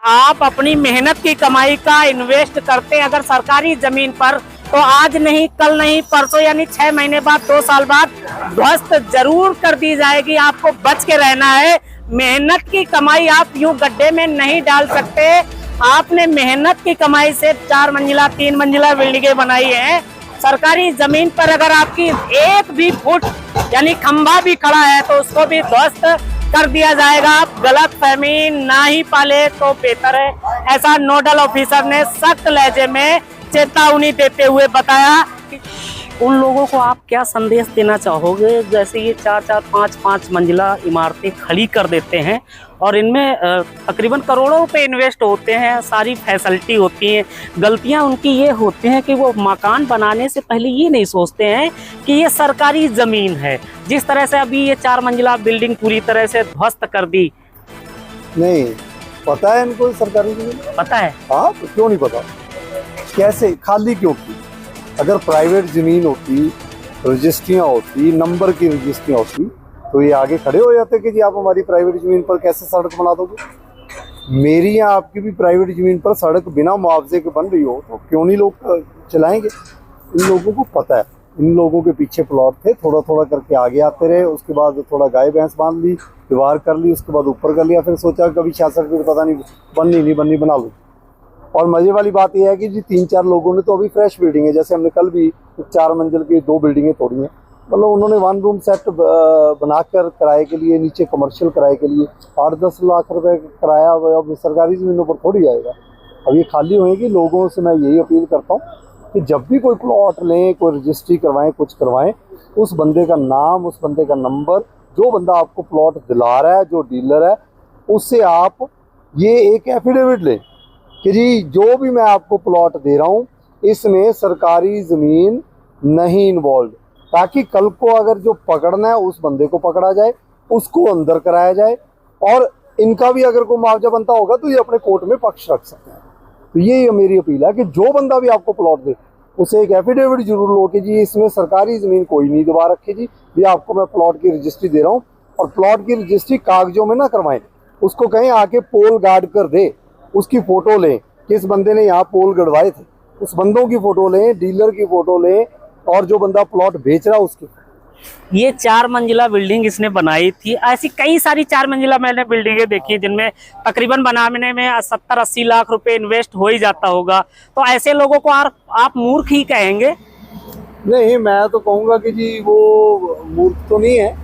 आप अपनी मेहनत की कमाई का इन्वेस्ट करते हैं अगर सरकारी जमीन पर, तो आज नहीं, कल नहीं, परसों यानी 6 महीने बाद, 2 साल बाद ध्वस्त जरूर कर दी जाएगी। आपको बच के रहना है। मेहनत की कमाई आप यूं गड्ढे में नहीं डाल सकते। आपने मेहनत की कमाई से 4 मंजिला 3 मंजिला बिल्डिंगें बनाई है। सरकारी जमीन पर अगर आपकी एक भी फुट यानी खंभा भी खड़ा है तो उसको भी ध्वस्त कर दिया जाएगा। आप गलत फहमी ना ही पाले तो बेहतर है, ऐसा नोडल ऑफिसर ने सख्त लहजे में चेतावनी देते हुए बताया। उन लोगों को आप क्या संदेश देना चाहोगे जैसे ये 4-4, 5-5 मंजिला इमारतें खड़ी कर देते हैं और इनमें तकरीबन करोड़ों रुपए इन्वेस्ट होते हैं, सारी फैसिलिटी होती हैं। गलतियां उनकी ये होती हैं कि वो मकान बनाने से पहले ये नहीं सोचते हैं कि ये सरकारी ज़मीन है। जिस तरह से अभी ये 4 मंजिला बिल्डिंग पूरी तरह से ध्वस्त कर दी। नहीं पता है इनको सरकारी ज़मीन पता है? हाँ, तो क्यों नहीं पता? कैसे खाली क्यों की? अगर प्राइवेट ज़मीन होती, रजिस्ट्रियाँ होती, नंबर की रजिस्ट्रियाँ होती, तो ये आगे खड़े हो जाते कि जी आप हमारी प्राइवेट ज़मीन पर कैसे सड़क बना दोगे। मेरी या आपकी भी प्राइवेट ज़मीन पर सड़क बिना मुआवजे के बन रही हो तो क्यों नहीं लोग चलाएंगे। इन लोगों को पता है, इन लोगों के पीछे प्लॉट थे, थोड़ा थोड़ा करके आगे आते रहे, उसके बाद थोड़ा गाय भैंस बांध ली, दीवार कर ली, उसके बाद ऊपर कर लिया, फिर सोचा कभी 66 फीट पता नहीं बननी बना लूँ। और मज़े वाली बात यह है कि जी 3-4 लोगों ने तो अभी फ्रेश बिल्डिंग है, जैसे हमने कल भी 4 मंजिल की 2 बिल्डिंगें तोड़ी हैं। मतलब उन्होंने 1 रूम सेट बनाकर किराए के लिए, नीचे कमर्शियल किराए के लिए 8-10 लाख रुपए किराया अब सरकारी ज़मीनों पर थोड़ी आएगा। अब ये खाली होएगी। लोगों से मैं यही अपील करता हूँ कि जब भी कोई प्लॉट लें, कोई रजिस्ट्री करवाएं, कुछ करवाएं, उस बंदे का नाम, उस बंदे का नंबर, जो बंदा आपको प्लॉट दिला रहा है, जो डीलर है, उससे आप ये एक एफिडेविट लें कि जी जो भी मैं आपको प्लॉट दे रहा हूँ इसमें सरकारी ज़मीन नहीं इन्वॉल्व, ताकि कल को अगर जो पकड़ना है उस बंदे को पकड़ा जाए, उसको अंदर कराया जाए और इनका भी अगर कोई मुआवजा बनता होगा तो ये अपने कोर्ट में पक्ष रख सकते हैं। तो ये मेरी अपील है कि जो बंदा भी आपको प्लॉट दे उसे एक एफिडेविट जरूर लो कि जी इसमें सरकारी ज़मीन कोई नहीं दबा रखी, जी ये आपको मैं प्लॉट की रजिस्ट्री दे रहा हूँ। और प्लॉट की रजिस्ट्री कागजों में ना करवाएं, उसको कहें आके पोल गार्ड कर दे, उसकी फ़ोटो लें, किस बंदे ने यहाँ पोल गड़वाए थे उस बंदों की फ़ोटो लें, डीलर की फ़ोटो लें, और जो बंदा प्लॉट बेच रहा है उसकी। ये 4 मंजिला बिल्डिंग इसने बनाई थी। ऐसी कई सारी 4 मंजिला मैंने बिल्डिंगें देखी जिनमें तकरीबन बनाने में 70-80 लाख रुपए इन्वेस्ट हो ही जाता होगा। तो ऐसे लोगों को आप मूर्ख ही कहेंगे? नहीं, मैं तो कहूँगा कि जी वो मूर्ख तो नहीं है,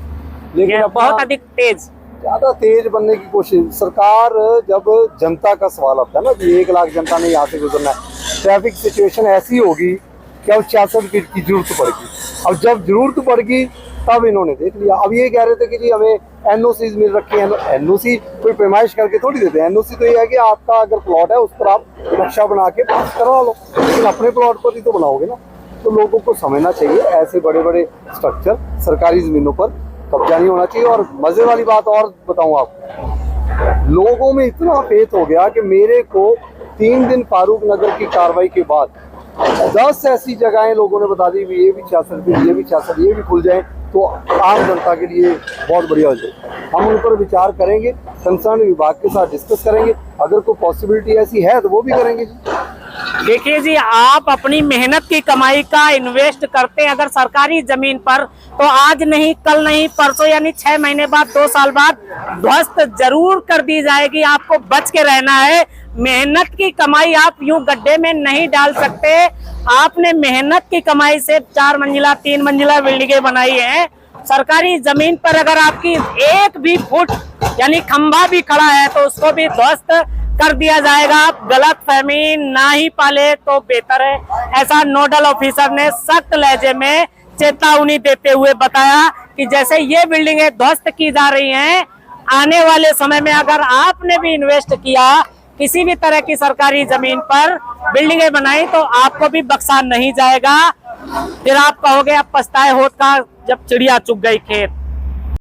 लेकिन बहुत अधिक तेज, ज़्यादा तेज बनने की कोशिश। सरकार जब जनता का सवाल आता है ना कि 1 लाख जनता ने यहाँ से गुजरना है, ट्रैफिक सिचुएशन ऐसी होगी कि अब 66 फीट की जरूरत पड़ेगी। अब जब जरूरत पड़ेगी तब इन्होंने देख लिया। अब ये कह रहे थे कि जी हमें एनओसीज मिल रखी है। एनओसी कोई पैमाइश करके थोड़ी देते हैं। एनओसी तो ये है कि आपका अगर प्लॉट है उस पर आप नक्शा बना के पास करवा लो, लेकिन अपने प्लॉट पर ही तो बनाओगे ना। तो लोगों को समझना चाहिए ऐसे बड़े बड़े स्ट्रक्चर सरकारी ज़मीनों पर कब्जा नहीं होना चाहिए। और मज़े वाली बात और बताऊँ आपको, लोगों में इतना फेथ हो गया कि मेरे को 3 दिन फारूक नगर की कार्रवाई के बाद 10 ऐसी जगहें लोगों ने बता दी ये भी 66 फीट, ये भी 66, ये भी खुल जाए तो आम जनता के लिए बहुत बढ़िया हो जाए। हम उन पर विचार करेंगे, कंसर्न विभाग के साथ डिस्कस करेंगे, अगर कोई पॉसिबिलिटी ऐसी है तो वो भी करेंगे। देखिए जी, आप अपनी मेहनत की कमाई का इन्वेस्ट करते हैं अगर सरकारी जमीन पर, तो आज नहीं, कल नहीं, परसों यानी 6 महीने बाद, 2 साल बाद ध्वस्त जरूर कर दी जाएगी। आपको बच के रहना है। मेहनत की कमाई आप यूं गड्ढे में नहीं डाल सकते। आपने मेहनत की कमाई से 4 मंजिला 3 मंजिला बिल्डिंगें बनाई है। सरकारी जमीन पर अगर आपकी एक भी फुट यानी खंभा भी खड़ा है तो उसको भी ध्वस्त कर दिया जाएगा। आप गलत फहमी ना ही पाले तो बेहतर है, ऐसा नोडल ऑफिसर ने सख्त लहजे में चेतावनी देते हुए बताया कि जैसे ये बिल्डिंगें ध्वस्त की जा रही हैं, आने वाले समय में अगर आपने भी इन्वेस्ट किया किसी भी तरह की सरकारी जमीन पर, बिल्डिंगें बनाई, तो आपको भी बख्शा नहीं जाएगा। फिर आप कहोगे अब पछताए होत का जब चिड़िया चुग गई खेत।